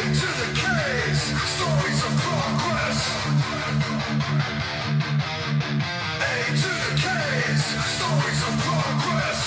to the case, stories of progress. A to the case, stories of progress.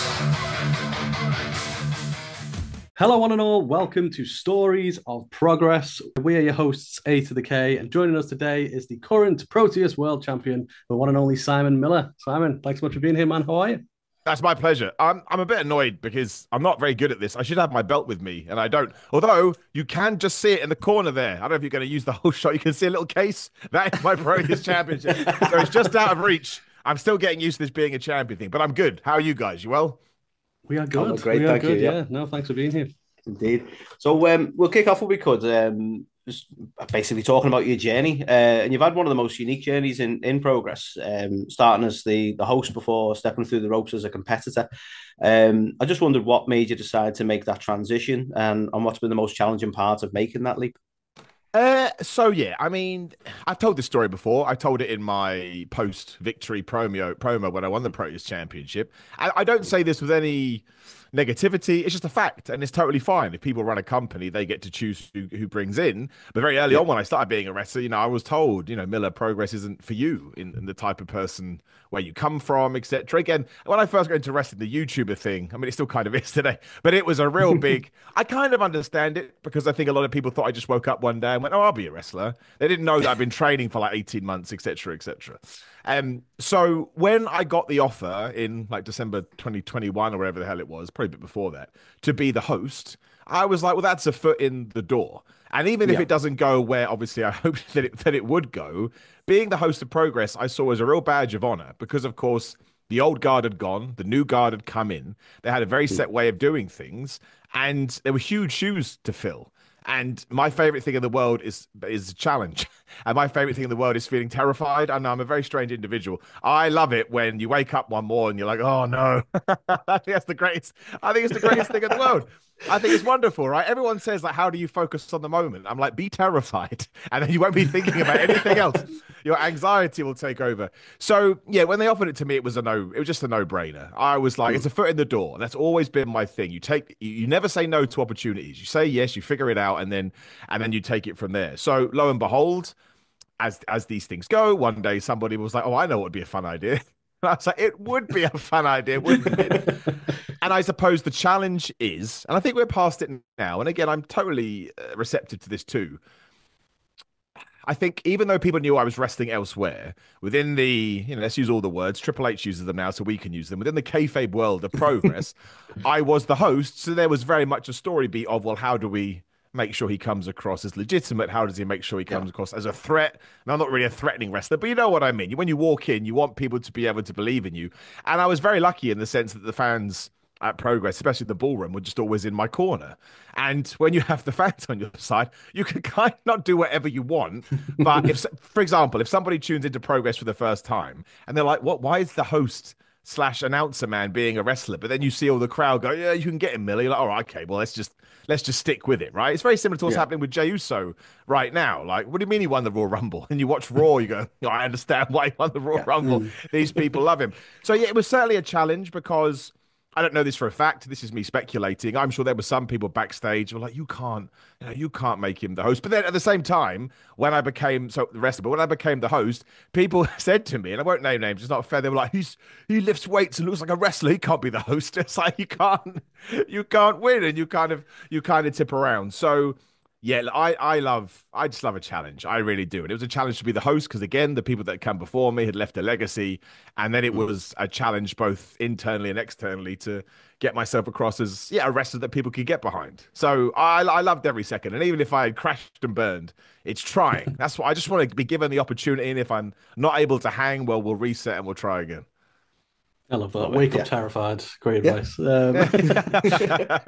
Hello, one and all. Welcome to Stories of Progress. We are your hosts, A to the K, and joining us today is the current Proteus world champion, the one and only Simon Miller. Simon, thanks so much for being here, man. How are you? That's my pleasure. I'm a bit annoyed because I'm not very good at this. I should have my belt with me, and I don't. Although you can just see it in the corner there. I don't know if you're going to use the whole shot. You can see a little case. That is my Proteus championship. So it's just out of reach. I'm still getting used to this being a champion thing, but I'm good. How are you guys? You well? We are good. Great, we are thank good. you. Yeah. No, thanks for being here. Indeed. So we'll kick off what we could. Just basically talking about your journey, and you've had one of the most unique journeys in progress. Starting as the host before stepping through the ropes as a competitor. I just wondered what made you decide to make that transition, and what's been the most challenging part of making that leap. So yeah, I mean, I've told this story before. I told it in my post-victory promo when I won the Proteus Championship. I don't say this with any negativity. It's just a fact, and it's totally fine. If people run a company, they get to choose who brings in. But very early on, when I started being a wrestler, I was told, Miller, progress isn't for you in the type of person where you come from, etc. Again, when I first got into wrestling, the YouTuber thing, I mean, it still kind of is today, but it was a real big, I kind of understand it because I think a lot of people thought I just woke up one day and went, oh, I'll be a wrestler. They didn't know that I've been training for like 18 months, etc., etc. So when I got the offer in like December 2021 or whatever the hell it was, probably a bit before that, to be the host, I was like, well, that's a foot in the door. And even if it doesn't go where obviously I hoped that it would go, being the host of Progress, I saw as a real badge of honor because, of course, the old guard had gone, the new guard had come in. They had a very set way of doing things, and there were huge shoes to fill. And my favorite thing in the world is a challenge. And my favorite thing in the world is feeling terrified. I know I'm a very strange individual. I love it when you wake up one morning and you're like, oh no. I think that's the greatest. I think it's the greatest thing in the world. I think it's wonderful, right? Everyone says, like, how do you focus on the moment? I'm like, be terrified. And then you won't be thinking about anything else. Your anxiety will take over. So yeah, when they offered it to me, it was just a no-brainer. I was like, it's a foot in the door. That's always been my thing. You never say no to opportunities. You say yes, you figure it out, and then you take it from there. So lo and behold, as these things go, one day somebody was like, oh, I know what would be a fun idea. And I was like, it would be a fun idea, wouldn't it? And I suppose the challenge is, and I think we're past it now, and again, I'm totally receptive to this too. I think even though people knew I was wrestling elsewhere, within the, let's use all the words, Triple H uses them now, so we can use them. Within the kayfabe world of Progress, I was the host, so there was very much a story beat of, well, how do we make sure he comes across as legitimate? How does he make sure he comes across as a threat? And I'm not really a threatening wrestler, but you know what I mean. When you walk in, you want people to be able to believe in you. And I was very lucky in the sense that the fans at Progress, especially the ballroom, were just always in my corner. And when you have the fans on your side, you can kind of not do whatever you want. But if, for example, if somebody tunes into Progress for the first time and they're like, "What? Why is the host slash announcer man being a wrestler?" But then you see all the crowd go, "Yeah, you can get him, Millie." You're like, all right, okay, well, let's just stick with it, right? It's very similar to what's happening with Jey Uso right now. Like, what do you mean he won the Raw Rumble? And you watch Raw, you go, oh, I understand why he won the Raw Rumble. These people love him. So yeah, it was certainly a challenge because I don't know this for a fact. This is me speculating. I'm sure there were some people backstage who were like, you can't make him the host. But then at the same time, when I became the host, people said to me, and I won't name names, it's not fair. They were like, he lifts weights and looks like a wrestler. He can't be the host. It's like you can't win, and you kind of tip around. So yeah, I just love a challenge. I really do. And it was a challenge to be the host because, again, the people that come before me had left a legacy. And then it was a challenge both internally and externally to get myself across as, a wrestler that people could get behind. So I loved every second. And even if I had crashed and burned, it's trying. That's what I just want to be given the opportunity. And if I'm not able to hang, well, we'll reset and we'll try again. I love that. Wake up terrified. Great advice.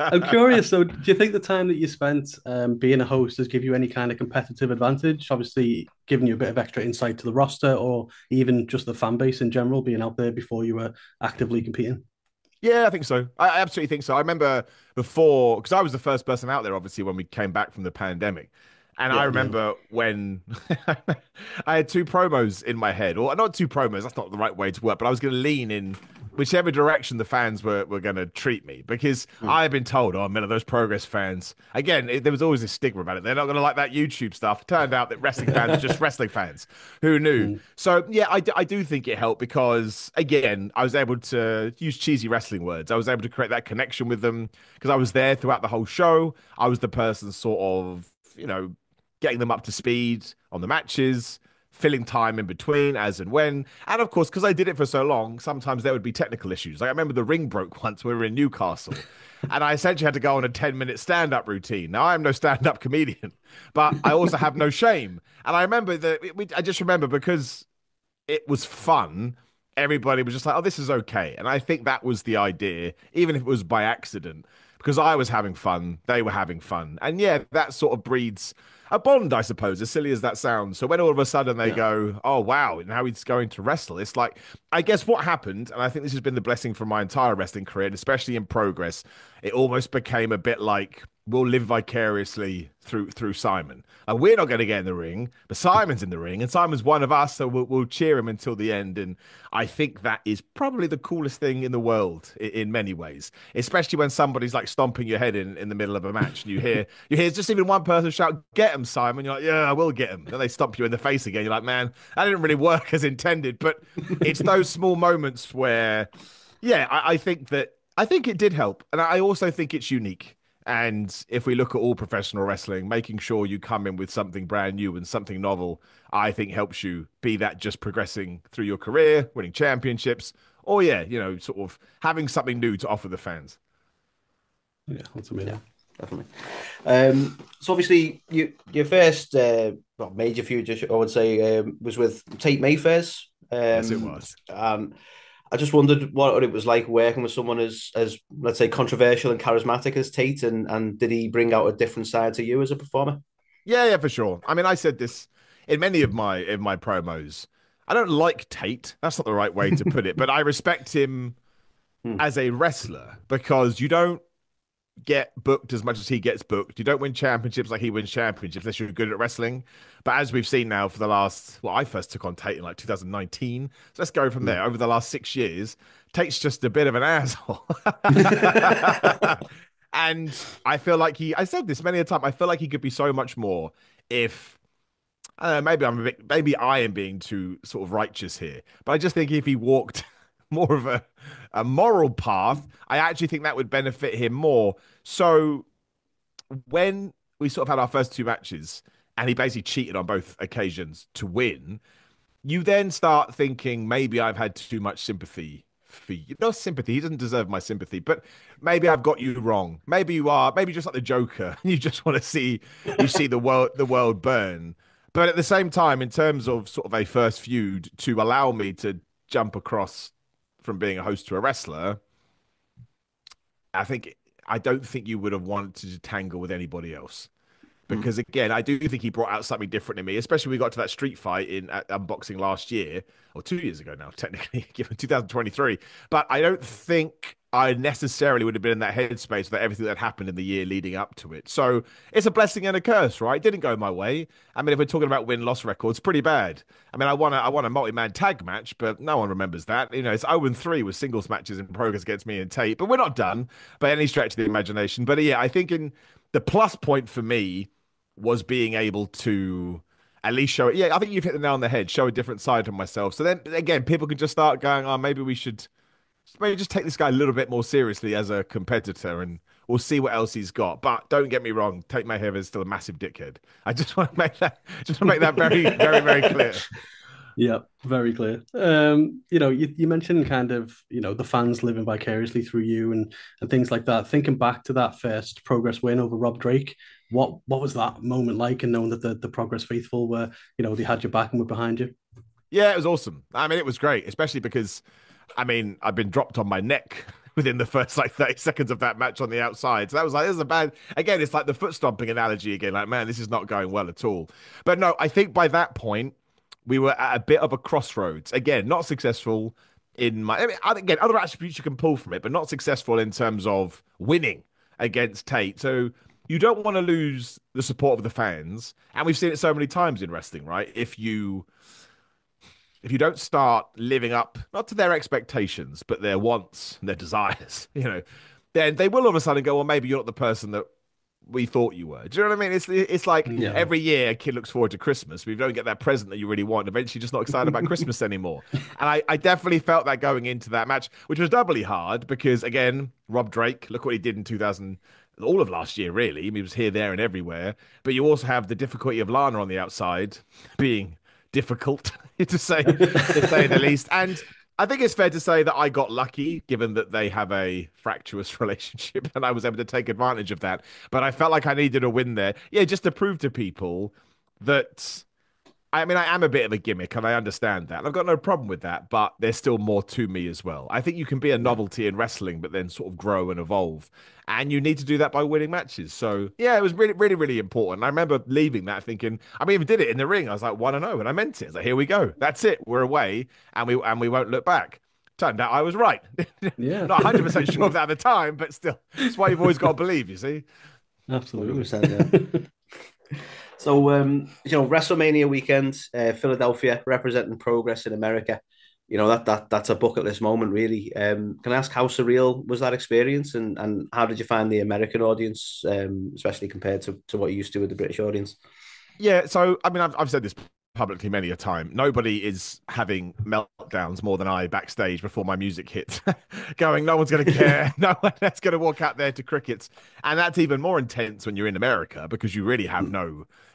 I'm curious, though, do you think the time that you spent being a host has given you any kind of competitive advantage? Obviously, giving you a bit of extra insight to the roster or even just the fan base in general, being out there before you were actively competing? Yeah, I think so. I absolutely think so. I remember before, because I was the first person out there, obviously, when we came back from the pandemic. And I remember when I had two promos in my head, or not two promos, that's not the right way to work, but I was going to lean in whichever direction the fans were going to treat me, because I've been told, oh, Miller, those Progress fans, again, there was always a stigma about it. They're not going to like that YouTube stuff. It turned out that wrestling fans are just wrestling fans. Who knew? So, yeah, I do think it helped because, again, I was able to use cheesy wrestling words. I was able to create that connection with them because I was there throughout the whole show. I was the person sort of, getting them up to speed on the matches, filling time in between as and when. And of course, because I did it for so long, sometimes there would be technical issues. Like I remember the ring broke once when we were in Newcastle and I essentially had to go on a 10-minute stand-up routine. Now, I am no stand-up comedian, but I also have no shame. And I remember I just remember because it was fun, everybody was just like, oh, this is okay. And I think that was the idea, even if it was by accident, because I was having fun, they were having fun. And yeah, that sort of breeds a bond, I suppose, as silly as that sounds. So when all of a sudden they go, oh, wow, now he's going to wrestle, it's like, I guess what happened, and I think this has been the blessing for my entire wrestling career, and especially in Progress, it almost became a bit like, we'll live vicariously through Simon. And we're not going to get in the ring, but Simon's in the ring, and Simon's one of us, so we'll cheer him until the end. And I think that is probably the coolest thing in the world in many ways, especially when somebody's like stomping your head in the middle of a match, and you hear just even one person shout, "Get him, Simon!" You're like, "Yeah, I will get him." Then they stomp you in the face again. You're like, "Man, that didn't really work as intended." But it's those small moments where, yeah, I think it did help, and I also think it's unique. And if we look at all professional wrestling, making sure you come in with something brand new and something novel, I think helps you, be that just progressing through your career, winning championships, or sort of having something new to offer the fans. Yeah, that's amazing. Yeah, definitely. So obviously, your first major feud, I would say, was with Tate Mayfair's. Yes, it was. I just wondered what it was like working with someone as let's say controversial and charismatic as Tate, and did he bring out a different side to you as a performer? Yeah, for sure. I mean, I said this in many of my promos. I don't like Tate. That's not the right way to put it, but I respect him as a wrestler because you don't get booked as much as he gets booked. You don't win championships like he wins championships unless you're good at wrestling. But as we've seen now for the last, I first took on Tate in like 2019. So let's go from there. Over the last 6 years, Tate's just a bit of an asshole. And I feel like I said this many a time, I feel like he could be so much more if, I don't know, maybe I am being too sort of righteous here. But I just think if he walked more of a moral path, I actually think that would benefit him more. So when we sort of had our first two matches and he basically cheated on both occasions to win, you then start thinking maybe I've had too much sympathy for you. No sympathy, he doesn't deserve my sympathy, but maybe I've got you wrong. Maybe you are, maybe just like the Joker, you just want to see the world burn. But at the same time, in terms of sort of a first feud to allow me to jump across from being a host to a wrestler, I don't think you would have wanted to tangle with anybody else. Because again, I do think he brought out something different in me, especially when we got to that street fight at unboxing last year, or 2 years ago now, technically, given 2023. But I don't think I necessarily would have been in that headspace with everything that happened in the year leading up to it. So it's a blessing and a curse, right? It didn't go my way. I mean, if we're talking about win-loss records, pretty bad. I mean, I won a multi-man tag match, but no one remembers that. It's 0-3 with singles matches in Progress against me and Tate, but we're not done by any stretch of the imagination. But yeah, I think in the plus point for me was being able to at least show it. Yeah, I think you've hit the nail on the head, show a different side of myself. So then again, people can just start going, oh, maybe we should just take this guy a little bit more seriously as a competitor and we'll see what else he's got. But don't get me wrong, Tate Mayfair is still a massive dickhead. I just want to make that very, very, very clear. Yeah, very clear. You mentioned kind of, the fans living vicariously through you and things like that. Thinking back to that first Progress win over Rob Drake, what was that moment like, and knowing that the Progress faithful were, they had your back and were behind you? Yeah, it was awesome. I mean, it was great, especially because, I've been dropped on my neck within the first 30 seconds of that match on the outside. So that was this is a bad, again, it's like the foot stomping analogy again. Like, man, this is not going well at all. But no, I think by that point, we were at a bit of a crossroads. Again, not successful again, other attributes you can pull from it, but not successful in terms of winning against Tate. So you don't want to lose the support of the fans. And we've seen it so many times in wrestling, right? If you if you don't start living up not to their expectations, but their wants and their desires, then they will all of a sudden go, well, maybe you're not the person that we thought you were. Do you know what I mean? It's like Yeah. every year a kid looks forward to Christmas, but if you don't get that present that you really want, eventually you're just not excited about Christmas anymore. And I definitely felt that going into that match, which was doubly hard because, again, Rob Drake, look what he did in 2000, all of last year, really. I mean, he was here, there, and everywhere. But you also have the difficulty of Lana on the outside being difficult, to say the least. And I think it's fair to say that I got lucky, given that they have a fractious relationship, and I was able to take advantage of that. But I felt like I needed a win there. Yeah, just to prove to people that, I mean, I am a bit of a gimmick, and I understand that. And I've got no problem with that, but there's still more to me as well. I think you can be a novelty in wrestling, but then sort of grow and evolve. And you need to do that by winning matches. So, yeah, it was really, really, really important. I remember leaving that thinking, I mean, even did it in the ring. I was like, 1-0, and I meant it. I was like, here we go. That's it. We're away, and we won't look back. Turned out I was right. Yeah. Not 100% sure of that at the time, but still, that's why you've always got to believe, you see? Absolutely. 100%, yeah. So, WrestleMania weekend, Philadelphia representing Progress in America. That's a bucket list moment, really. Can I ask how surreal was that experience, and how did you find the American audience, especially compared to what you used to with the British audience? Yeah, so I mean, I've said this publicly many a time. Nobody is having meltdowns more than I backstage before my music hits, going, no one's going to care. No one that's going to walk out there to crickets. And that's even more intense when you're in America because you really have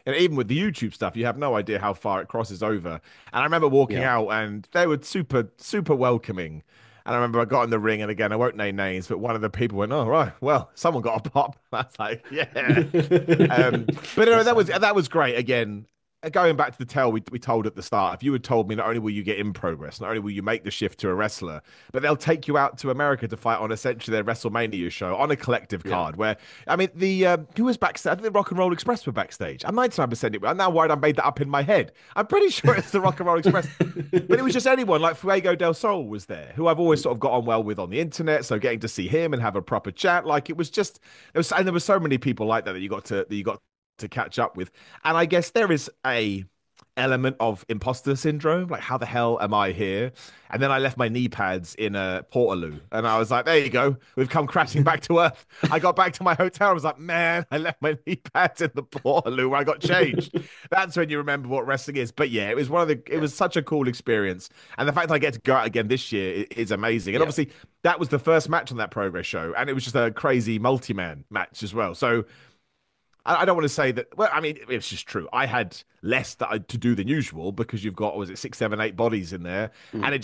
even with the YouTube stuff, you have no idea how far it crosses over. And I remember walking out and they were super, super welcoming. And I remember I got in the ring, and again, I won't name names, but one of the people went, "Oh right, well, someone got a pop." I was like, "Yeah." But that was great. Again, going back to the tale we told at the start, if you had told me not only will you get in Progress, not only will you make the shift to a wrestler, but they'll take you out to America to fight on essentially their WrestleMania show on a collective card. Where I mean, who was backstage? I think the Rock and Roll Express were backstage. I'm 99% I'm now worried I made that up in my head. I'm pretty sure it's the Rock and Roll Express, but it was just anyone. Like Fuego del Sol was there, who I've always sort of got on well with on the internet. So getting to see him and have a proper chat, like it was just, and there were so many people like that you got to catch up with. And I guess there is a element of imposter syndrome, like how the hell am I here? And then I left my knee pads in a Portaloo, and I was like, there you go, we've come crashing back to earth. I got back to my hotel, I was like, man, I left my knee pads in the Portaloo where I got changed. That's when you remember what wrestling is. But yeah, it was such a cool experience, and the fact that I get to go out again this year is amazing. And obviously that was the first match on that Progress show, and it was just a crazy multi-man match as well. So I don't want to say that. Well, I mean, it's just true. I had less to do than usual because you've got, was it 6, 7, 8 bodies in there, and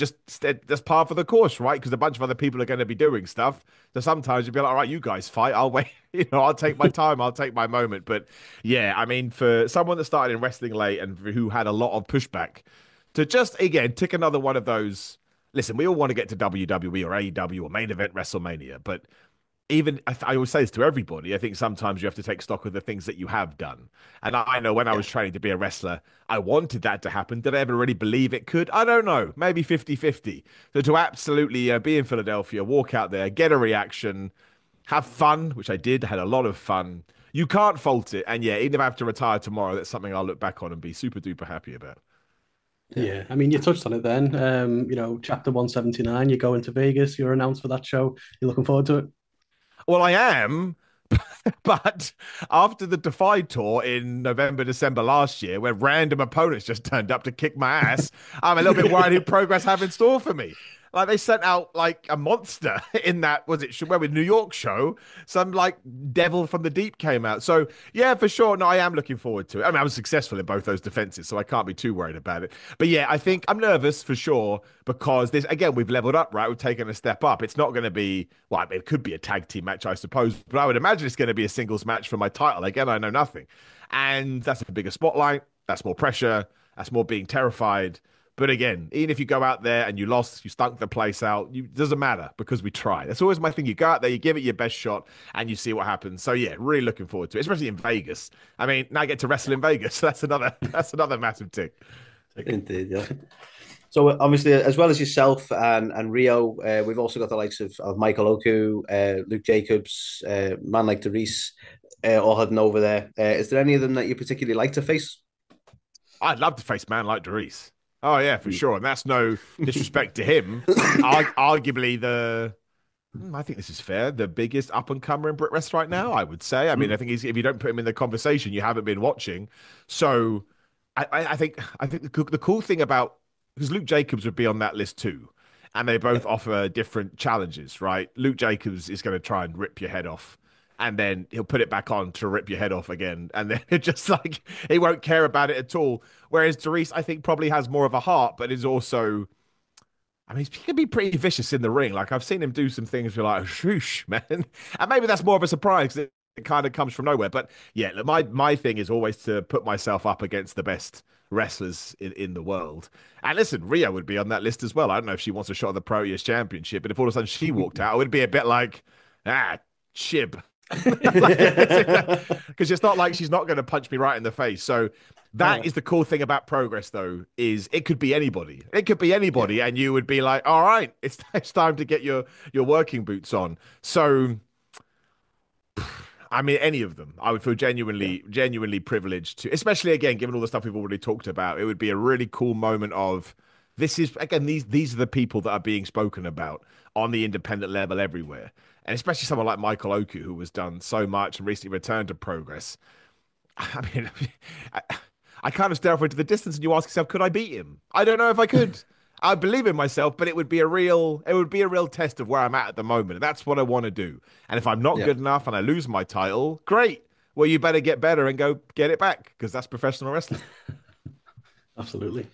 that's par for the course, right? Because a bunch of other people are going to be doing stuff. So sometimes you'd be like, all right, you guys fight. I'll wait. I'll take my time. I'll take my moment. But yeah, I mean, for someone that started in wrestling late and who had a lot of pushback, to just again tick another one of those. Listen, we all want to get to WWE or AEW or main event WrestleMania, but even I always say this to everybody. I think sometimes you have to take stock of the things that you have done. And I know when I was training to be a wrestler, I wanted that to happen. Did I ever really believe it could? I don't know. Maybe 50-50. So to absolutely be in Philadelphia, walk out there, get a reaction, have fun, which I did, had a lot of fun. You can't fault it. And yeah, even if I have to retire tomorrow, that's something I'll look back on and be super duper happy about. Yeah, I mean, you touched on it then. Chapter 179, you're going to Vegas, you're announced for that show. You're looking forward to it? Well, I am, but after the Defy tour in November, December last year, where random opponents just turned up to kick my ass, I'm a little bit worried who Progress have in store for me. Like they sent out like a monster in that, was it where with New York show? Some like devil from the deep came out. So yeah, for sure. No, I am looking forward to it. I mean, I was successful in both those defenses, so I can't be too worried about it. But yeah, I think I'm nervous for sure because this again, we've leveled up, right? We've taken a step up. It's not going to be, well, I mean, it could be a tag team match, I suppose, but I would imagine it's going to be a singles match for my title. Again, I know nothing. And that's a bigger spotlight. That's more pressure. That's more being terrified. But again, even if you go out there and you lost, you stunk the place out, it doesn't matter because we tried. That's always my thing. You go out there, you give it your best shot, and you see what happens. So yeah, really looking forward to it, especially in Vegas. I mean, now I get to wrestle in Vegas. So that's another massive tick. Indeed, yeah. So obviously, as well as yourself and Rio, we've also got the likes of Michael Oku, Luke Jacobs, man like Derice, all heading over there. Is there any of them that you particularly like to face? I'd love to face man like Derice. Oh yeah, for sure. And that's no disrespect to him. Arguably I think this is fair, the biggest up and comer in Brit Wrest right now, I would say. I mean, I think if you don't put him in the conversation, you haven't been watching. So I think the cool thing about, because Luke Jacobs would be on that list too, and they both offer different challenges, right? Luke Jacobs is going to try and rip your head off, and then he'll put it back on to rip your head off again, and then it just like he won't care about it at all. Whereas Doris, I think, probably has more of a heart, but is also, I mean, he can be pretty vicious in the ring. Like, I've seen him do some things you're like, shoosh, man. And maybe that's more of a surprise because it kind of comes from nowhere. But yeah, look, my thing is always to put myself up against the best wrestlers in the world. And listen, Rhea would be on that list as well. I don't know if she wants a shot at the Proteus Championship, but if all of a sudden she walked out, it would be a bit like, chib. Because it's not like she's not going to punch me right in the face. So that is the cool thing about Progress, though, is it could be anybody. It could be anybody, and you would be like, all right, it's time to get your working boots on. So, I mean, any of them, I would feel genuinely privileged to, especially again, given all the stuff we've already talked about. It would be a really cool moment of, this is, again, these are the people that are being spoken about on the independent level everywhere. And especially someone like Michael Oku, who has done so much and recently returned to Progress. I mean, I kind of stare off into the distance and you ask yourself, could I beat him? I don't know if I could. I believe in myself, but it would be a real test of where I'm at the moment. And that's what I want to do. And if I'm not good enough and I lose my title, great. Well, you better get better and go get it back, because that's professional wrestling. Absolutely.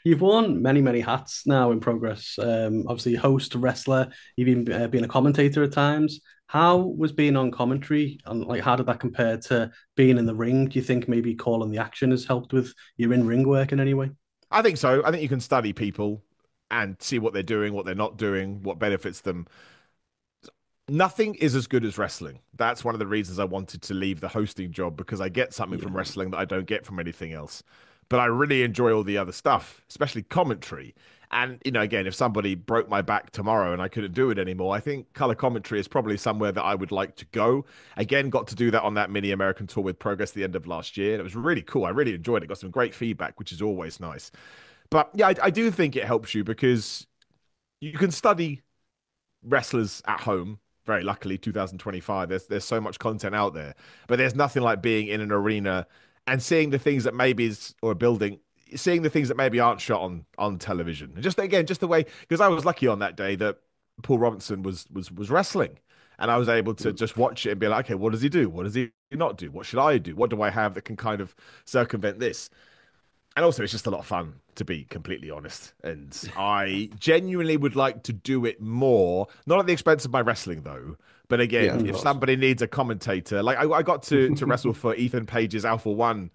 You've worn many hats now in Progress. Obviously, host, wrestler. You've even been a commentator at times. How was being on commentary, and like how did that compare to being in the ring? Do you think maybe calling the action has helped with your in-ring work in any way? I think so. I think you can study people and see what they're doing, what they're not doing, what benefits them. Nothing is as good as wrestling. That's one of the reasons I wanted to leave the hosting job, because I get something from wrestling that I don't get from anything else. But I really enjoy all the other stuff, especially commentary. And, you know, again, if somebody broke my back tomorrow and I couldn't do it anymore, I think color commentary is probably somewhere that I would like to go. Again, got to do that on that mini American tour with Progress at the end of last year. And it was really cool. I really enjoyed it. Got some great feedback, which is always nice. But yeah, I do think it helps you, because you can study wrestlers at home. Very luckily, 2025, there's so much content out there. But there's nothing like being in an arena and seeing the things that maybe or a building, seeing the things that maybe aren't shot on television. And just the way, because I was lucky on that day that Paul Robinson was wrestling, and I was able to just watch it and be like, okay, what does he do? What does he not do? What should I do? What do I have that can kind of circumvent this? And also, it's just a lot of fun, to be completely honest. And I genuinely would like to do it more, not at the expense of my wrestling, though. But again, if somebody needs a commentator, like I got to wrestle for Ethan Page's Alpha One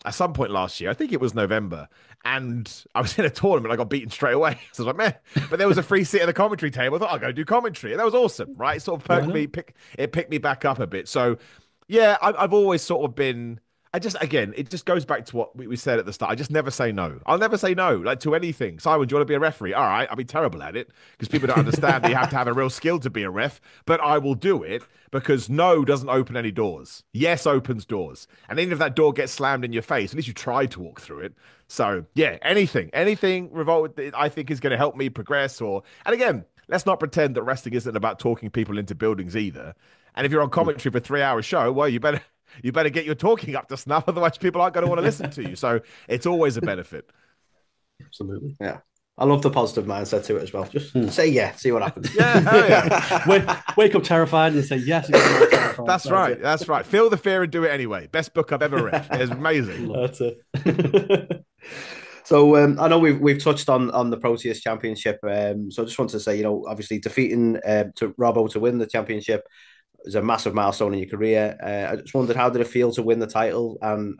at some point last year. I think it was November. And I was in a tournament. I got beaten straight away. So I was like, meh. But there was a free seat at the commentary table. I thought, I'll go do commentary. And that was awesome, right? It sort of picked me back up a bit. So, yeah, I've always sort of been... it just goes back to what we said at the start. I just never say no. I'll never say no, like, to anything. Simon, do you want to be a referee? All right, I'll be terrible at it, because people don't understand that you have to have a real skill to be a ref, but I will do it, because no doesn't open any doors. Yes opens doors. And even if that door gets slammed in your face, at least you try to walk through it. So, yeah, anything Revolt, I think, is going to help me progress. And again, let's not pretend that wrestling isn't about talking people into buildings either. And if you're on commentary for a 3-hour show, well, you better get your talking up to snuff, otherwise people aren't going to want to listen to you. So it's always a benefit. Absolutely. Yeah. I love the positive mindset to it as well. Just say yeah, see what happens. Wake up terrified and say yes. That's right. That's right. Feel the fear and do it anyway. Best book I've ever read. It's amazing. That's it. So I know we've touched on the Proteus Championship. So I just want to say, obviously defeating to Robbo to win the championship is a massive milestone in your career. I just wondered, how did it feel to win the title, and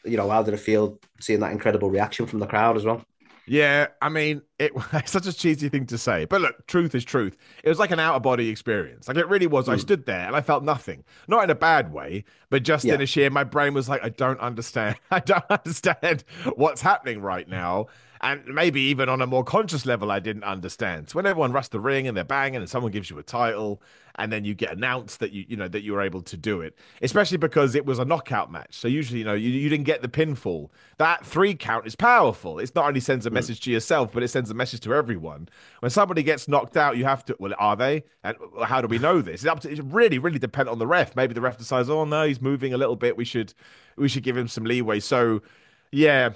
how did it feel seeing that incredible reaction from the crowd as well? Yeah, I mean, it's such a cheesy thing to say, but look, truth is truth. It was like an out-of-body experience. Like, it really was. I stood there and I felt nothing. Not in a bad way, but just in a sheer, my brain was like, I don't understand. I don't understand what's happening right now. And maybe even on a more conscious level, I didn't understand. So when everyone rushed the ring and they're banging and someone gives you a title and then you get announced that that you were able to do it, especially because it was a knockout match. So usually, you didn't get the pinfall. That 3 count is powerful. It's not only sends a message to yourself, but it sends a message to everyone. When somebody gets knocked out, you have to, well, are they? And how do we know this? It's really, really dependent on the ref. Maybe the ref decides, oh no, he's moving a little bit. We should give him some leeway. So yeah,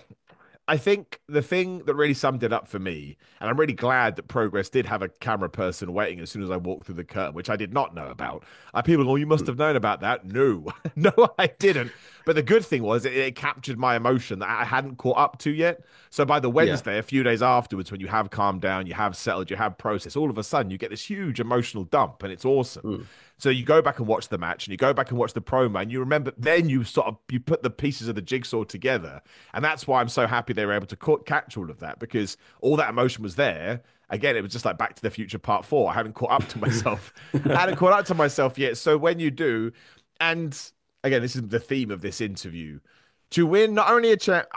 I think the thing that really summed it up for me, and I'm really glad that Progress did have a camera person waiting as soon as I walked through the curtain, which I did not know about. People go, oh, you must have known about that. No, no, I didn't. But the good thing was it captured my emotion that I hadn't caught up to yet. So by the Wednesday, a few days afterwards, when you have calmed down, you have settled, you have processed, all of a sudden you get this huge emotional dump and it's awesome. So you go back and watch the match and you go back and watch the promo and you remember, then you put the pieces of the jigsaw together. And that's why I'm so happy they were able to catch all of that, because all that emotion was there. Again, it was just like Back to the Future Part 4. I hadn't caught up to myself. I hadn't caught up to myself yet. So when you do, and again, this is the theme of this interview, to win not only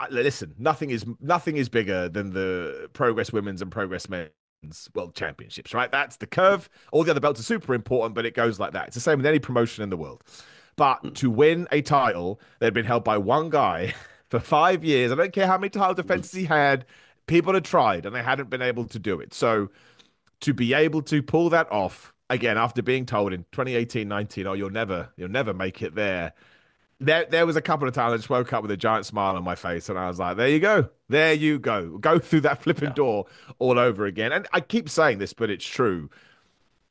listen, nothing is bigger than the Progress Women's and Progress Men's World Championships, right? That's the curve. All the other belts are super important, but it goes like that. It's the same with any promotion in the world. But to win a title that had been held by one guy for 5 years, I don't care how many title defenses he had, people had tried and they hadn't been able to do it. So to be able to pull that off, again, after being told in 2018-19, oh, you'll never make it there. There was a couple of times I just woke up with a giant smile on my face and I was like, there you go. There you go. Go through that flipping door all over again. And I keep saying this, but it's true.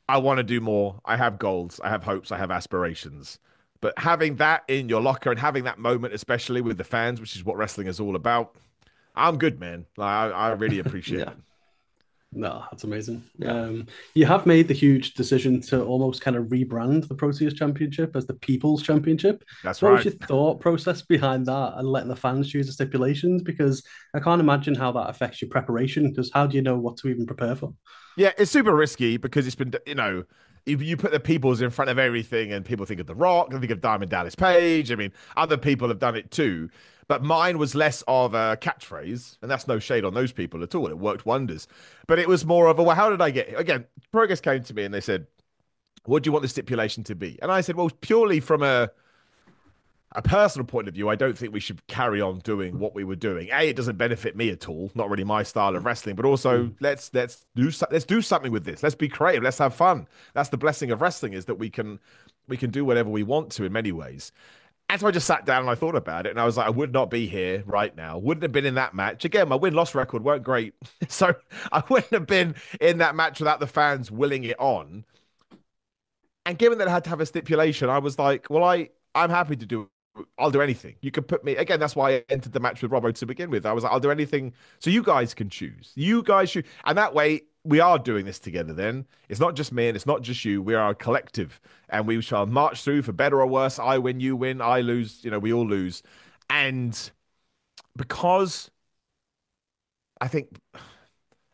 I want to do more. I have goals. I have hopes. I have aspirations. But having that in your locker and having that moment, especially with the fans, which is what wrestling is all about, I'm good, man. I really appreciate it. No, that's amazing. You have made the huge decision to almost kind of rebrand the Proteus Championship as the People's Championship. That's what right. was your thought process behind that and letting the fans choose the stipulations? Because I can't imagine how that affects your preparation, because how do you know what to even prepare for? Yeah, it's super risky because it's been, you put the Peoples in front of everything and people think of The Rock, they think of Diamond Dallas Page. I mean, other people have done it too. But mine was less of a catchphrase, and that's no shade on those people at all. It worked wonders. But it was more of a, well, how did I get here? Again, Progress came to me and they said, what do you want the stipulation to be? And I said, well, purely from a personal point of view, I don't think we should carry on doing what we were doing. It doesn't benefit me at all, not really my style of wrestling, but also let's do something with this. Let's be creative. Let's have fun. That's the blessing of wrestling, is that we can do whatever we want to in many ways. And so I just sat down and I thought about it, and I was like, I would not be here right now. Wouldn't have been in that match. Again, my win-loss record weren't great. So I wouldn't have been in that match without the fans willing it on. And given that I had to have a stipulation, I was like, well, I'm happy to do it. I'll do anything. You can put me, again, that's why I entered the match with Robbo to begin with. I was like, I'll do anything. So you guys can choose. You guys should. And that way, we are doing this together then. It's not just me and it's not just you. We are a collective and we shall march through for better or worse. I win, you win, I lose, we all lose. And because I think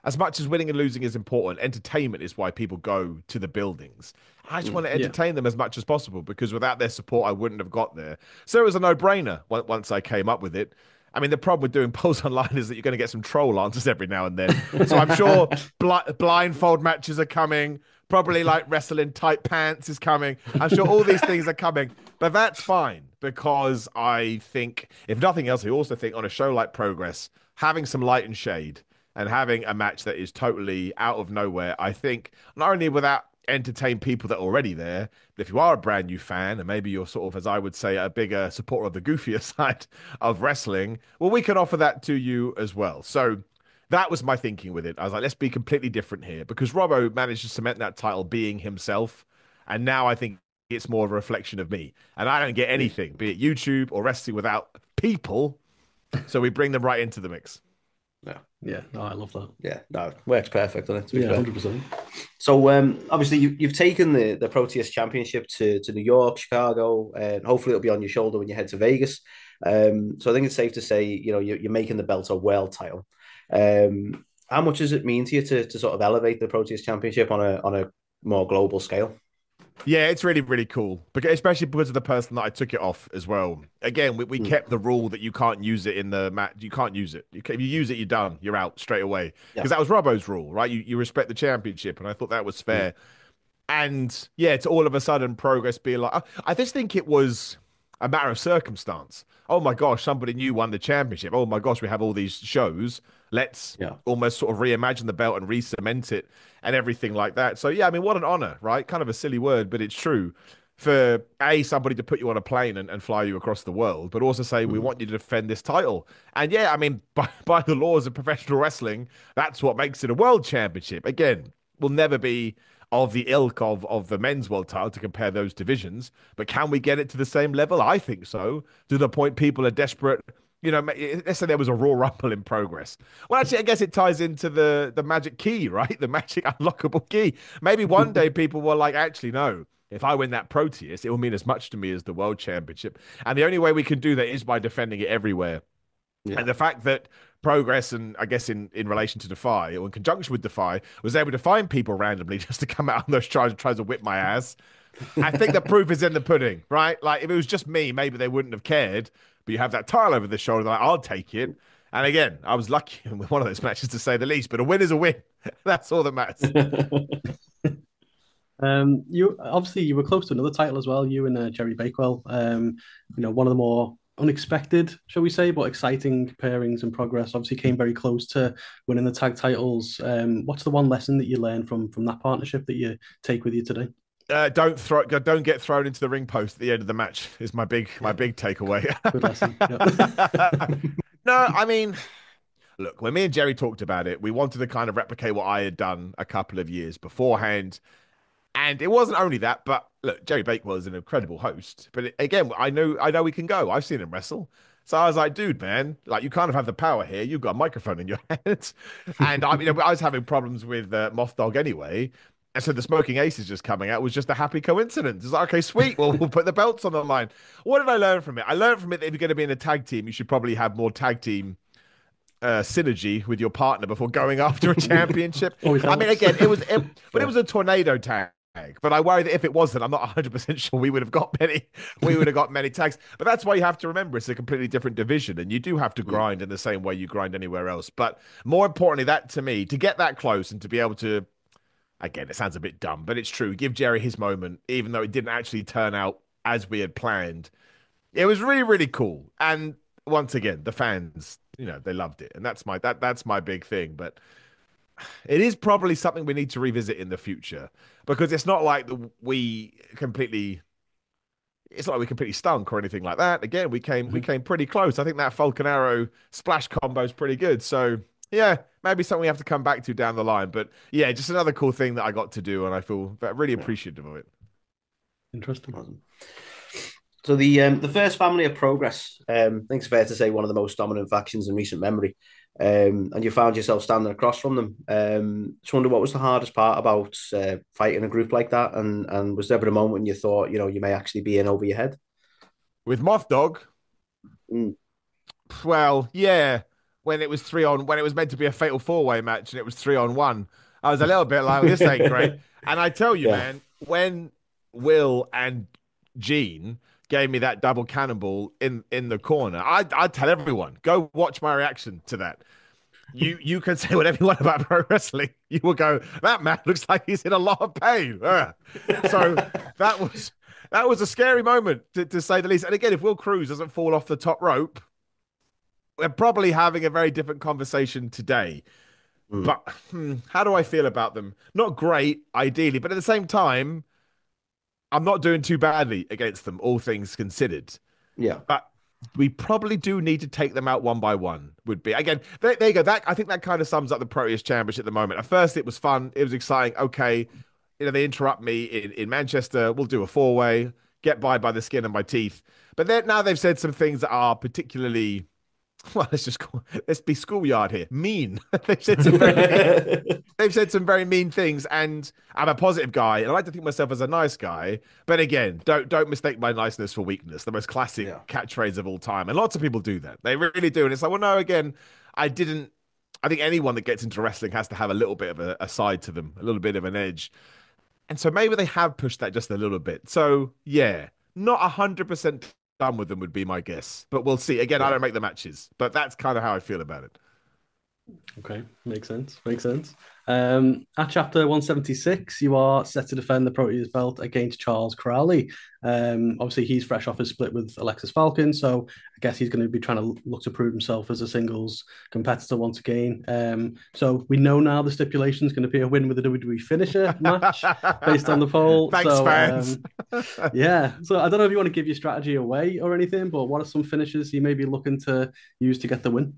as much as winning and losing is important, entertainment is why people go to the buildings. I just want to entertain them as much as possible, because without their support, I wouldn't have got there. So it was a no-brainer once I came up with it. I mean, the problem with doing polls online is that you're going to get some troll answers every now and then. So I'm sure blindfold matches are coming. Probably like wrestling tight pants is coming. I'm sure all these things are coming. But that's fine, because I think, if nothing else, I also think on a show like Progress, having some light and shade and having a match that is totally out of nowhere, I think not only will that entertain people that are already there, but if you are a brand new fan and maybe you're sort of, as I would say, a bigger supporter of the goofier side of wrestling, well, we can offer that to you as well. So that was my thinking with it. I was like, let's be completely different here, because Robbo managed to cement that title being himself. And now I think it's more of a reflection of me. And I don't get anything, be it YouTube or wrestling, without people. So we bring them right into the mix. Yeah, no, I love that. Yeah, no, it works perfect on it. 100%. So obviously you've taken the Proteus Championship to New York, Chicago, and hopefully it'll be on your shoulder when you head to Vegas. So I think it's safe to say, you're making the belt a world title. How much does it mean to you to sort of elevate the Proteus Championship on a more global scale? Yeah, it's really, really cool. Because, especially because of the person that I took it off as well. Again, we kept the rule that you can't use it in the match. You can't use it. If you use it, you're done. You're out straight away. Yeah. Because that was Robbo's rule, right? You respect the championship, and I thought that was fair. And yeah, to all of a sudden progress be like, I just think it was a matter of circumstance. Oh my gosh, somebody new won the championship. Oh my gosh, we have all these shows. Let's Yeah. almost sort of reimagine the belt and re-cement it and everything like that. So yeah, I mean, what an honor, right? Kind of a silly word, but it's true. For somebody to put you on a plane and fly you across the world, but also say we want you to defend this title. And yeah, I mean, by the laws of professional wrestling, that's what makes it a world championship. Again, will never be of the ilk of the men's world title to compare those divisions. But can we get it to the same level? I think so. To the point people are desperate. You know, let's say there was a Raw Rumble in progress. Well, actually, I guess it ties into the magic key, right? The magic unlockable key. Maybe one day people were like, actually, no. If I win that Proteus, it will mean as much to me as the World Championship. And the only way we can do that is by defending it everywhere. Yeah. And the fact that Progress, and I guess in relation to Defy, or in conjunction with Defy, was able to find people randomly just to come out on those tries to whip my ass. I think the proof is in the pudding, right? Like, if it was just me, maybe they wouldn't have cared. But you have that tile over the shoulder, like, I'll take it. And again, I was lucky in one of those matches, to say the least. But a win is a win. That's all that matters. You obviously you were close to another title as well. You and Jerry Bakewell. One of the more unexpected, shall we say, but exciting pairings and progress. Obviously, came very close to winning the tag titles. What's the one lesson that you learned from that partnership that you take with you today? Don't get thrown into the ring post at the end of the match is my big takeaway. Good lesson. Yeah. No, I mean, look, when me and Jerry talked about it, we wanted to kind of replicate what I had done a couple of years beforehand. And it wasn't only that, but look, Jerry Bakewell is an incredible host. But again, I know we can go. I've seen him wrestle. So I was like, dude, man, like, you kind of have the power here. You've got a microphone in your hands. And I mean, I was having problems with Moth Dog anyway. And so the Smoking Aces just coming out was just a happy coincidence. It's like, okay, sweet. Well, we'll put the belts on the line. What did I learn from it? I learned from it that if you're going to be in a tag team, you should probably have more tag team synergy with your partner before going after a championship. I mean, again, it was a tornado tag. But I worry that if it wasn't, I'm not 100% sure we would have got many tags. But that's why you have to remember it's a completely different division, and you do have to grind in the same way you grind anywhere else. But more importantly, that to me, to get that close and to be able to, again, it sounds a bit dumb, but it's true, give Jerry his moment, even though it didn't actually turn out as we had planned. It was really, really cool. And once again, the fans, they loved it. And that's my big thing. But it is probably something we need to revisit in the future, because it's not like we completely stunk or anything like that. Again, we came pretty close. I think that Falcon Arrow splash combo is pretty good. So yeah, maybe something we have to come back to down the line. But yeah, just another cool thing that I got to do, and I feel really appreciative of it. Interesting. Awesome. So the first family of Progress, I think it's fair to say one of the most dominant factions in recent memory. And you found yourself standing across from them. Just wonder, what was the hardest part about fighting a group like that? And was there ever a moment when you thought, you may actually be in over your head? With Moth Dog? Well, yeah. When it was meant to be a fatal four-way match and it was 3-on-1, I was a little bit like, this ain't great. And I tell you, man, when Will and Gene gave me that double cannonball in the corner, I'd tell everyone, go watch my reaction to that. You can say whatever you want about pro wrestling. You will go, that man looks like he's in a lot of pain. So that was a scary moment, to say the least. And again, if Will Cruz doesn't fall off the top rope, we're probably having a very different conversation today. But how do I feel about them? Not great, ideally, but at the same time, I'm not doing too badly against them, all things considered. Yeah. But we probably do need to take them out one by one, would be. Again, there you go. I think that kind of sums up the Proteus Championship at the moment. At first, it was fun. It was exciting. Okay, they interrupt me in Manchester. We'll do a four-way, get by the skin of my teeth. But now they've said some things that are particularly... Well, let's be schoolyard here. Mean. They've said some very mean things, and I'm a positive guy, and I like to think of myself as a nice guy. But again, don't mistake my niceness for weakness. The most classic catchphrase of all time, and lots of people do that. They really do, and it's like, well, no. Again, I think anyone that gets into wrestling has to have a little bit of a side to them, a little bit of an edge. And so maybe they have pushed that just a little bit. So yeah, not 100% done with them would be my guess. But we'll see. Again, I Yeah. don't make the matches, but that's kind of how I feel about it. Okay, makes sense. Makes sense. At chapter 176, you are set to defend the Proteus belt against Charles Crowley. Obviously, he's fresh off his split with Alexis Falcon, so I guess he's going to be trying to look to prove himself as a singles competitor once again. So we know now the stipulation is going to be a win with a WWE finisher match based on the poll. Thanks, So, fans. yeah. So I don't know if you want to give your strategy away or anything, but what are some finishes you may be looking to use to get the win?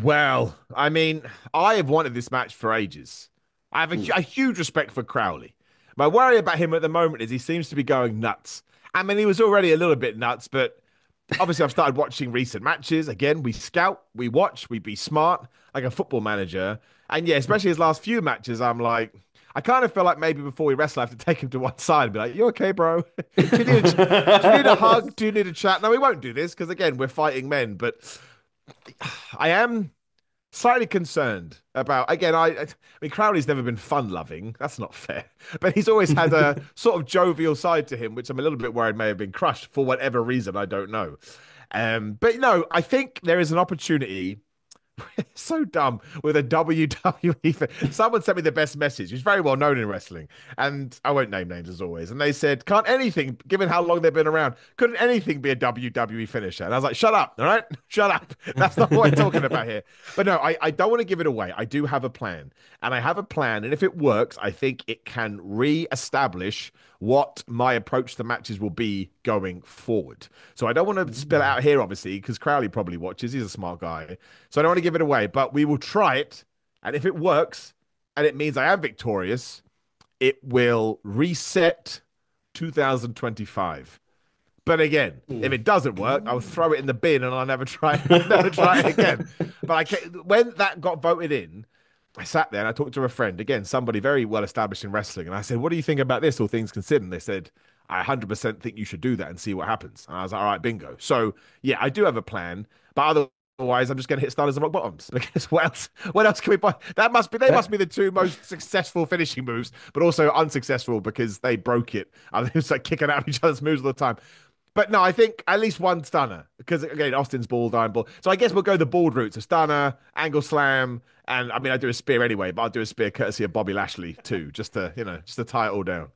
Well, I mean, I have wanted this match for ages. I have a huge respect for Crowley. My worry about him at the moment is he seems to be going nuts. I mean, he was already a little bit nuts, but obviously I've started watching recent matches. Again, we scout, we watch, we be smart, like a football manager. And yeah, especially his last few matches, I'm like, I kind of feel like maybe before we wrestle, I have to take him to one side and be like, "You okay, bro? Do you need a hug? Do you need a chat?" No, we won't do this because, again, we're fighting men. But I am slightly concerned about again. I mean, Crowley's never been fun-loving. That's not fair, but he's always had a sort of jovial side to him, which I'm a little bit worried may have been crushed for whatever reason. I don't know. But no, I think there is an opportunity. So dumb with a WWE. Someone sent me the best message. He's very well known in wrestling, and I won't name names as always. And they said, "Can't anything, given how long they've been around, couldn't anything be a WWE finisher?" And I was like, "Shut up, all right, shut up. That's not what we're talking about here." But no, I don't want to give it away. I do have a plan, and I have a plan, and if it works, I think it can re-establish what my approach to matches will be going forward. So I don't want to spill it out here, obviously, because Crowley probably watches. He's a smart guy. So I don't want to give it away, but we will try it. And if it works and it means I am victorious, it will reset 2025. But again, if it doesn't work, I'll throw it in the bin and I'll never try. I'll never try it again. But when that got voted in, I sat there and I talked to a friend, again, somebody very well established in wrestling. And I said, "What do you think about this, all things considered?" And they said, "I 100% think you should do that and see what happens." And I was like, "All right, bingo." So, yeah, I do have a plan, but otherwise, I'm just going to hit starters and rock bottoms. Because what else? What else can we buy? They must be the two most successful finishing moves, but also unsuccessful because they broke it. I mean, it was like kicking out each other's moves all the time. But no, I think at least one stunner because again, Austin's ball, iron ball. So I guess we'll go the bald route: a stunner, angle slam, and I mean, I do a spear anyway, but I'll do a spear courtesy of Bobby Lashley too, just to tie it all down.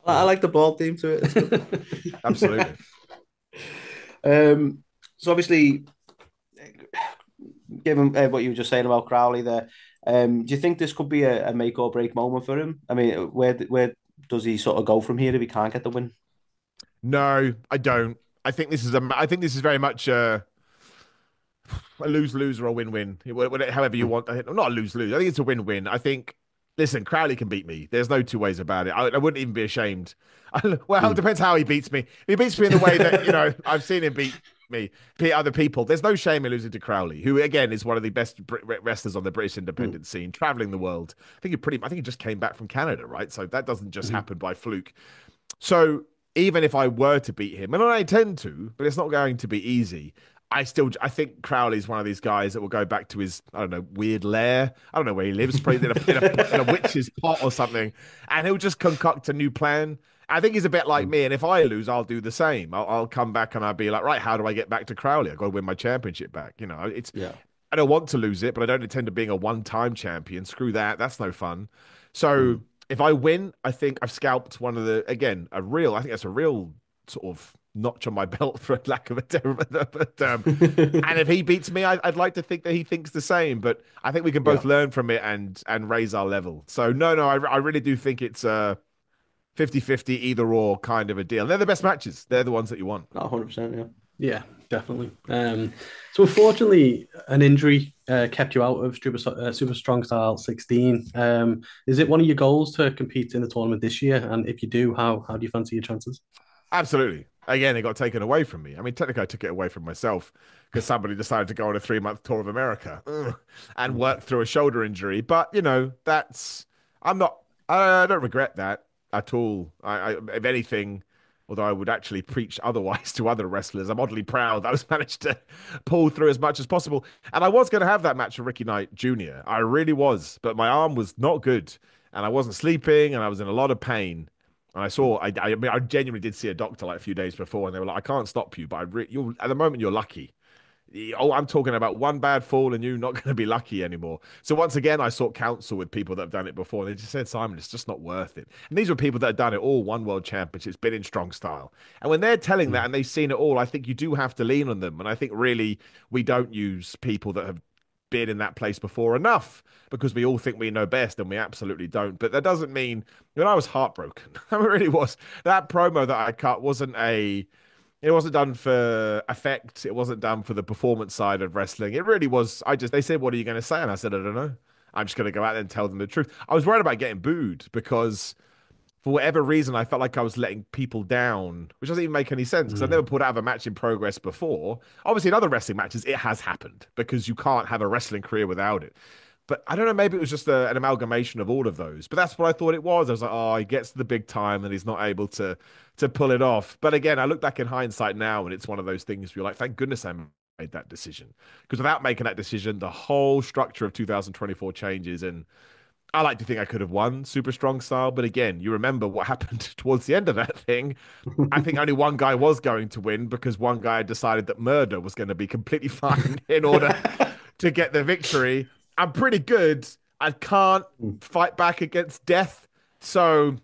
I like the ball theme to it. Absolutely. So obviously, given what you were just saying about Crowley there, do you think this could be a make or break moment for him? I mean, where does he sort of go from here if he can't get the win? No, I don't. I think this is very much a lose-lose or a win-win, however you want. Not a lose-lose. I think it's a win-win. I think, listen, Crowley can beat me. There's no two ways about it. I wouldn't even be ashamed. Well, it depends how he beats me. If he beats me in the way that, I've seen him beat other people. There's no shame in losing to Crowley, who, again, is one of the best wrestlers on the British independent scene, traveling the world. I think he just came back from Canada, right? So that doesn't just happen by fluke. So even if I were to beat him, and I intend to, but it's not going to be easy. I think Crowley's one of these guys that will go back to his, I don't know, weird lair. I don't know where he lives, probably in a witch's pot or something. And he'll just concoct a new plan. I think he's a bit like me. And if I lose, I'll do the same. I'll come back and I'll be like, right, how do I get back to Crowley? I've got to win my championship back. I don't want to lose it, but I don't intend to being a one-time champion. Screw that. That's no fun. So if I win, I think I've scalped one of the, again, I think that's a real sort of notch on my belt for lack of a term. And if he beats me, I'd like to think that he thinks the same, but I think we can both learn from it and raise our level. So no, I really do think it's a 50-50 either or kind of a deal. And they're the best matches. They're the ones that you want. 100%, yeah. Yeah, definitely. So unfortunately, an injury kept you out of Super Strong Style 16. Is it one of your goals to compete in the tournament this year? And if you do, how do you fancy your chances? Absolutely. Again, it got taken away from me. I mean, technically, I took it away from myself because somebody decided to go on a 3-month tour of America and work through a shoulder injury. But, I don't regret that at all. If anything, although I would actually preach otherwise to other wrestlers, I'm oddly proud that I was managed to pull through as much as possible. And I was going to have that match with Ricky Knight Jr. I really was, but my arm was not good. and I wasn't sleeping, and I was in a lot of pain. And I mean, I genuinely did see a doctor like a few days before, and they were like, "I can't stop you, but you're at the moment you're lucky." Oh, I'm talking about one bad fall and you're not going to be lucky anymore. So once again, I sought counsel with people that have done it before. And they just said, Simon, it's just not worth it. And these were people that have done it all, won world championships, been in strong style. And when they're telling that and they've seen it all, I think you do have to lean on them. And I think really we don't use people that have been in that place before enough because we all think we know best and we absolutely don't. But that doesn't mean, I was heartbroken. I really was. That promo that I cut it wasn't done for effect. It wasn't done for the performance side of wrestling. It really was. They said, "What are you going to say?" And I said, "I don't know. I'm just going to go out there and tell them the truth." I was worried about getting booed because for whatever reason, I felt like I was letting people down, which doesn't even make any sense because I've never pulled out of a match in progress before. Obviously, in other wrestling matches, it has happened because you can't have a wrestling career without it. But I don't know, maybe it was just an amalgamation of all of those. But that's what I thought it was. I was like, oh, he gets to the big time and he's not able to pull it off. But again, I look back in hindsight now and it's one of those things where you're like, thank goodness I made that decision. Because without making that decision, the whole structure of 2024 changes. And I like to think I could have won Super Strong Style. But again, you remember what happened towards the end of that thing. I think only one guy was going to win because one guy decided that murder was going to be completely fine in order to get the victory. I'm pretty good. I can't fight back against death. So,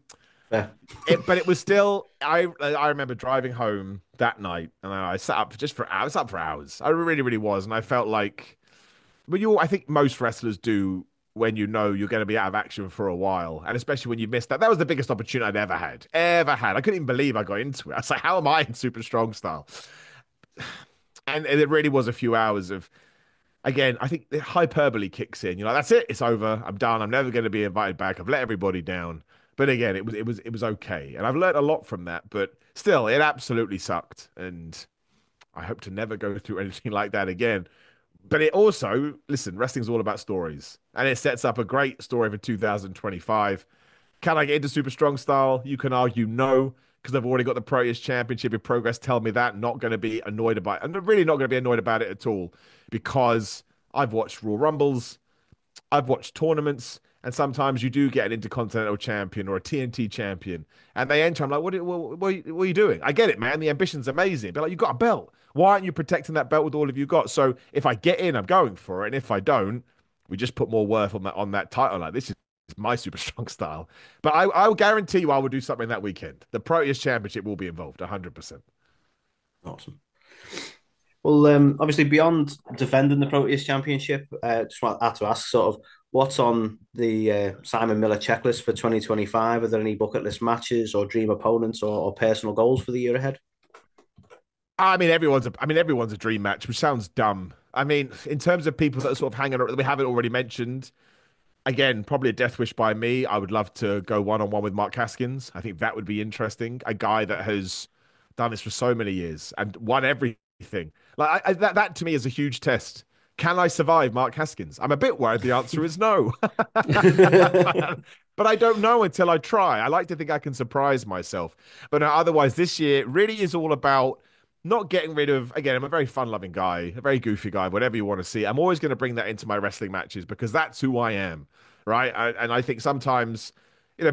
but it was still, I remember driving home that night and I sat up for hours. I really, really was. And I felt like, I think most wrestlers do when you know you're going to be out of action for a while. And especially when you missed that. That was the biggest opportunity I'd ever had. I couldn't even believe I got into it. I was like, how am I in Super Strong Style? And it really was a few hours of, again, I think the hyperbole kicks in. You're like, that's it. It's over. I'm done. I'm never going to be invited back. I've let everybody down. But again, it was okay. And I've learned a lot from that. But still, it absolutely sucked. And I hope to never go through anything like that again. But it also, listen, wrestling's all about stories. And it sets up a great story for 2025. Can I get into Super Strong Style? You can argue no, because I've already got the Proteus Championship in progress. Tell me that. Not going to be annoyed about it. I'm really not going to be annoyed about it at all because I've watched Royal Rumbles, I've watched tournaments, and sometimes you do get an Intercontinental Champion or a TNT Champion, and they enter. I'm like, what are you doing? I get it, man. The ambition's amazing. But like, you got a belt. Why aren't you protecting that belt with all of you got? So if I get in, I'm going for it, and if I don't, we just put more worth on that title. Like, this is my Super Strong Style. But I will guarantee you I will do something that weekend. The Proteus Championship will be involved 100%. Awesome. Well, obviously, beyond defending the Proteus Championship, just had to ask sort of what's on the Simon Miller checklist for 2025? Are there any bucket list matches or dream opponents or personal goals for the year ahead? I mean, everyone's a dream match, which sounds dumb. I mean, in terms of people that are sort of hanging around that we haven't already mentioned, again, probably a death wish by me. I would love to go one-on-one with Mark Haskins. I think that would be interesting. A guy that has done this for so many years and won everything. Like that to me is a huge test. Can I survive Mark Haskins? I'm a bit worried the answer is no. But I don't know until I try. I like to think I can surprise myself. But no, otherwise, this year really is all about not getting rid of, again, I'm a very fun-loving guy, a very goofy guy, whatever you want to see. I'm always going to bring that into my wrestling matches because that's who I am, right? And I think sometimes,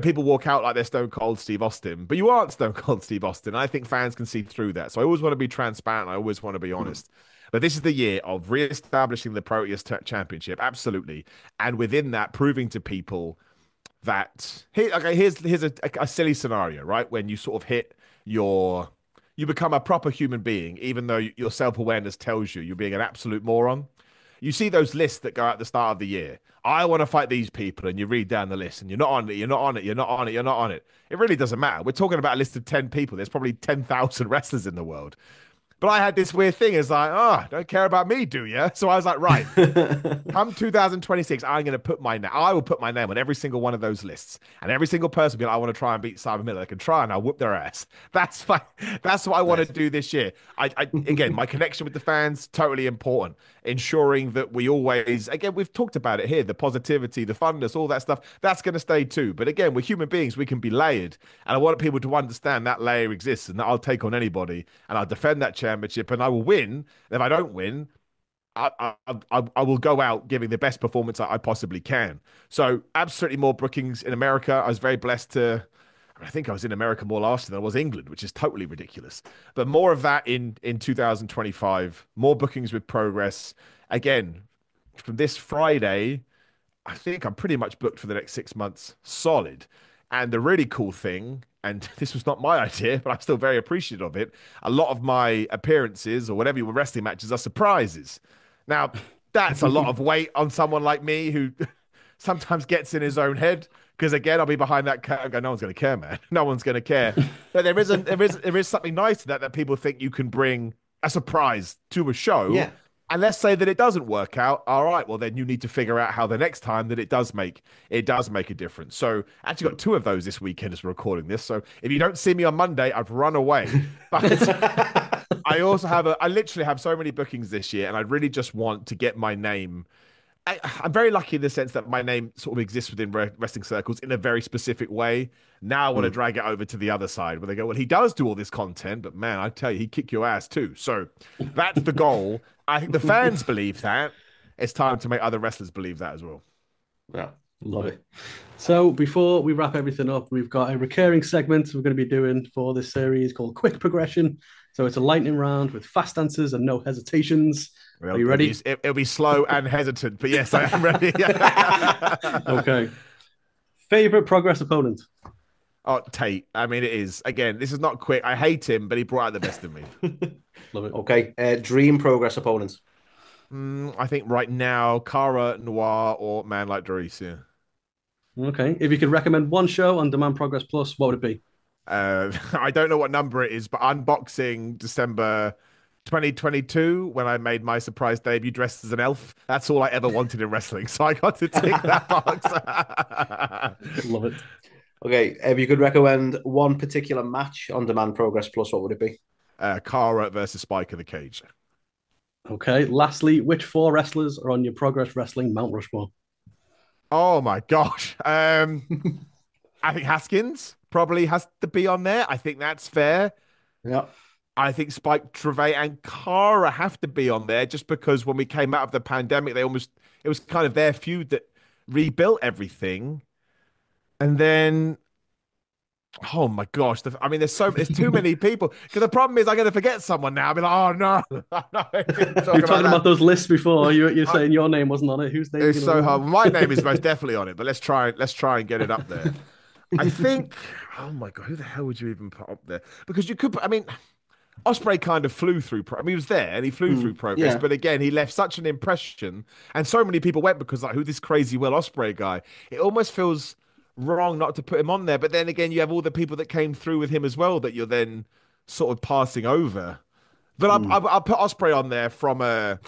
people walk out like they're Stone Cold Steve Austin, but you aren't Stone Cold Steve Austin. I think fans can see through that. So I always want to be transparent. I always want to be honest. But this is the year of re-establishing the Proteus Championship, absolutely. And within that, proving to people that, here's a silly scenario, right? When you sort of you become a proper human being, even though your self-awareness tells you you're being an absolute moron. You see those lists that go out at the start of the year. I want to fight these people, and you read down the list, and you're not on it, you're not on it, you're not on it, you're not on it. It really doesn't matter. We're talking about a list of 10 people. There's probably 10,000 wrestlers in the world. But I had this weird thing. It's like, don't care about me, do you? So I was like, right, come 2026, I'm going to I will put my name on every single one of those lists. And every single person will be like, I want to try and beat Simon Miller. They can try and I'll whoop their ass. That's fine. That's what I want to do this year. Again, my connection with the fans, totally important. Ensuring that we always, again, we've talked about it here, the positivity, the funness, all that stuff, that's going to stay too. But again, we're human beings. We can be layered. And I want people to understand that layer exists and that I'll take on anybody and I'll defend that championship and I will win. And if I don't win, I will go out giving the best performance I possibly can. So absolutely more bookings in America. I was very blessed to. I think I was in America more last year than I was England, which is totally ridiculous. But more of that in 2025. More bookings with Progress. Again, from this Friday, I think I'm pretty much booked for the next 6 months, solid. And the really cool thing, and this was not my idea, but I'm still very appreciative of it. A lot of my appearances or whatever you were wrestling matches are surprises. Now, that's a lot of weight on someone like me who sometimes gets in his own head. Because again, I'll be behind that curtain and go, no one's going to care, man. No one's going to care. But there is something nice to that people think you can bring a surprise to a show. Yeah. And let's say that it doesn't work out. All right, well then you need to figure out how the next time that it does make a difference. So I actually got 2 of those this weekend as we're recording this. So if you don't see me on Monday, I've run away. But I literally have so many bookings this year, and I really just want to get my name. I'm very lucky in the sense that my name sort of exists within wrestling circles in a very specific way. Now I want to drag it over to the other side where they go, well, he does do all this content, but man, I tell you, he'd kick your ass too. So that's the goal. I think the fans believe that. It's time to make other wrestlers believe that as well. Yeah, love it. So before we wrap everything up, we've got a recurring segment we're going to be doing for this series called Quick Progression. So it's a lightning round with fast answers and no hesitations. Well, are you ready? It'll be slow and hesitant, but yes, I am ready. Okay. Favorite Progress opponent? Oh, Tate. I mean, it is. Again, this is not quick. I hate him, but he brought out the best of me. Love it. Okay. Dream Progress opponent. I think right now, Cara, Noir, or Man Like Doris, yeah. Okay. If you could recommend one show on Demand Progress Plus, what would it be? I don't know what number it is, but Unboxing December 2022, when I made my surprise debut dressed as an elf. That's all I ever wanted in wrestling, so I got to tick that box. Love it. Okay. If you could recommend one particular match on Demand Progress Plus, what would it be? Cara versus Spike in the cage. Okay. Lastly, which 4 wrestlers are on your Progress Wrestling Mount Rushmore? Oh my gosh. I think Haskins probably has to be on there. I think that's fair. Yeah. I think Spike Trevay and Cara have to be on there just because when we came out of the pandemic, it was kind of their feud that rebuilt everything. And then, oh my gosh, there's too many people. Because the problem is I'm going to forget someone now. I'll be like, oh no. You're talking about those lists before. You're saying your name wasn't on it. Whose name? It's so hard. My name is most definitely on it, but let's try and get it up there. I think, oh my God, who the hell would you even put up there? Because you could, Ospreay kind of flew through. He was there and he flew through Progress, but again, he left such an impression, and so many people went because like, who this crazy Will Ospreay guy? It almost feels wrong not to put him on there. But then again, you have all the people that came through with him as well that you're then sort of passing over. But I'll put Ospreay on there from I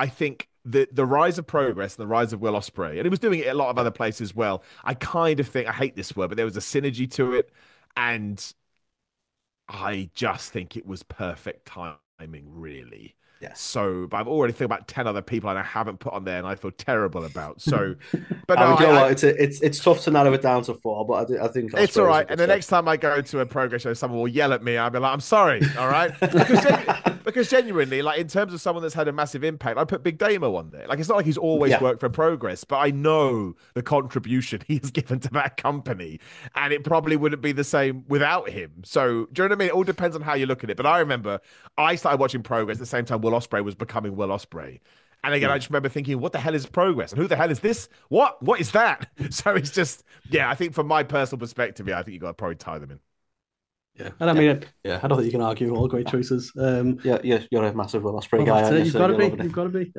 think the rise of Progress and the rise of Will Ospreay, and he was doing it a lot of other places as well. I kind of think, I hate this word, but there was a synergy to it, and I just think it was perfect timing, really. Yeah. So, but I've already think about 10 other people and I haven't put on there, and I feel terrible about. So, but It's tough to narrow it down to 4, but I think it's all right. And the next time I go to a Progress show, someone will yell at me. I'll be like, I'm sorry, all right? Because genuinely, like in terms of someone that's had a massive impact, I put Big Damo on there. Like it's not like he's always worked for Progress, but I know the contribution he has given to that company, and it probably wouldn't be the same without him. So, do you know what I mean? It all depends on how you look at it. But I remember I started watching Progress at the same time Will Ospreay was becoming Will Ospreay. And again, I just remember thinking, what the hell is Progress? And who the hell is this? What is that? So it's just, I think from my personal perspective, I think you got to probably tie them in. Yeah, and I mean, I don't think you can argue all great choices. You're a massive Will Ospreay guy. You've got to be.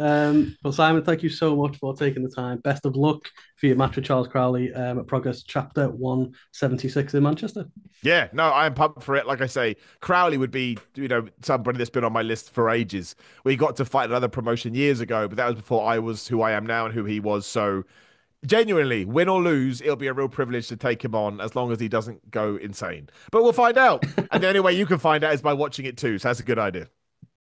Well, Simon, thank you so much for taking the time. Best of luck for your match with Charles Crowley at Progress Chapter 176 in Manchester. Yeah, no, I am pumped for it. Like I say, Crowley would be, somebody that's been on my list for ages. We got to fight another promotion years ago, but that was before I was who I am now and who he was. So genuinely, win or lose, it'll be a real privilege to take him on as long as he doesn't go insane. But we'll find out. And the only way you can find out is by watching it too. So that's a good idea.